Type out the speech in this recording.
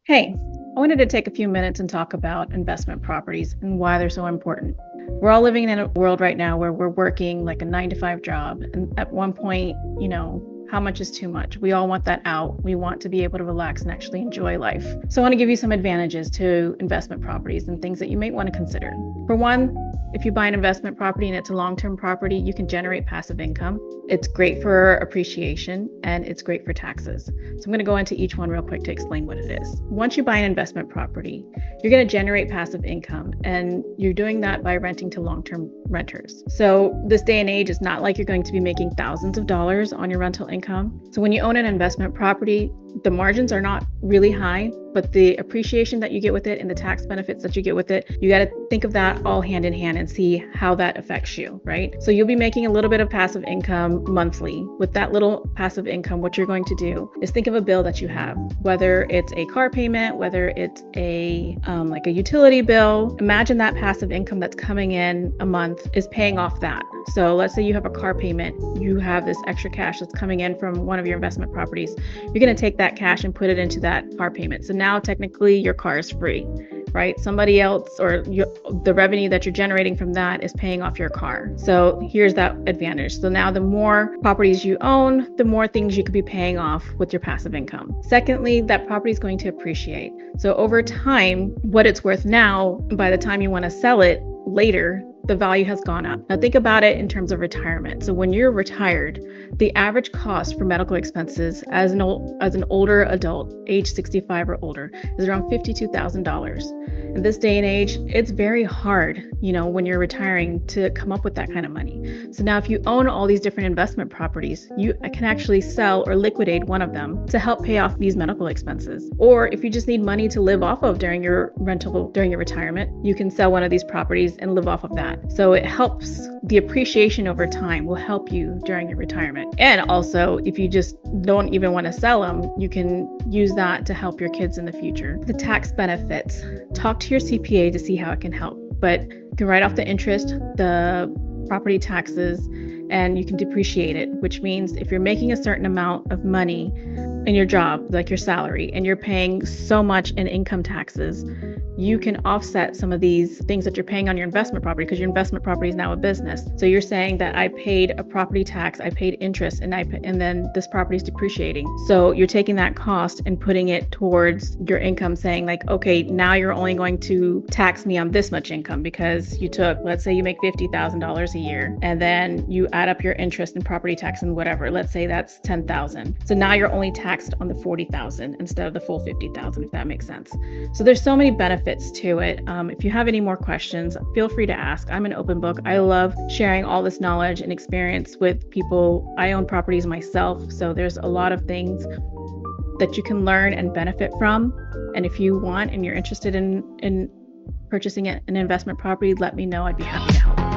Hey, I wanted to take a few minutes and talk about investment properties and why they're so important. We're all living in a world right now where we're working like a 9 to 5 job. And at one point, how much is too much? We all want that out. We want to be able to relax and actually enjoy life. So I want to give you some advantages to investment properties and things that you may want to consider. For one, if you buy an investment property and it's a long-term property, you can generate passive income. It's great for appreciation and it's great for taxes. So I'm going to go into each one real quick to explain what it is. Once you buy an investment property, you're going to generate passive income, and you're doing that by renting to long-term renters. So this day and age, is not like you're going to be making thousands of dollars on your rental income. So when you own an investment property, the margins are not really high, but the appreciation that you get with it and the tax benefits that you get with it, you got to think of that all hand in hand and see how that affects you, right? So you'll be making a little bit of passive income monthly. With that little passive income, what you're going to do is think of a bill that you have, whether it's a car payment, whether it's a like a utility bill. Imagine that passive income that's coming in a month is paying off that. So let's say you have a car payment, you have this extra cash that's coming in from one of your investment properties. You're going to take that cash and put it into that car payment. So now technically your car is free, right? Somebody else or the revenue that you're generating from that is paying off your car. So here's that advantage. So now the more properties you own, the more things you could be paying off with your passive income. Secondly, that property is going to appreciate. So over time, what it's worth now, by the time you want to sell it later, the value has gone up. Now think about it in terms of retirement. So when you're retired, the average cost for medical expenses as an older adult, age 65 or older, is around $52,000. In this day and age, it's very hard, when you're retiring, to come up with that kind of money. So now if you own all these different investment properties, you can actually sell or liquidate one of them to help pay off these medical expenses. Or if you just need money to live off of during your retirement, you can sell one of these properties and live off of that. So it helps. The appreciation over time will help you during your retirement. And also, if you just don't even want to sell them, you can use that to help your kids in the future. The tax benefits. Talk to your CPA to see how it can help. But you can write off the interest, the property taxes, and you can depreciate it, which means if you're making a certain amount of money in your job, like your salary, and you're paying so much in income taxes, you can offset some of these things that you're paying on your investment property, because your investment property is now a business. So you're saying that I paid a property tax, I paid interest, and then this property is depreciating. So you're taking that cost and putting it towards your income, saying like, okay, now you're only going to tax me on this much income because you took, let's say you make $50,000 a year, and then you add up your interest and property tax and whatever. Let's say that's $10,000. So now you're only taxed on the $40,000 instead of the full $50,000, if that makes sense. So there's so many benefits to it. If you have any more questions, feel free to ask. I'm an open book. I love sharing all this knowledge and experience with people. I own properties myself, so there's a lot of things that you can learn and benefit from. And if you want and you're interested in purchasing an investment property, let me know. I'd be happy to help.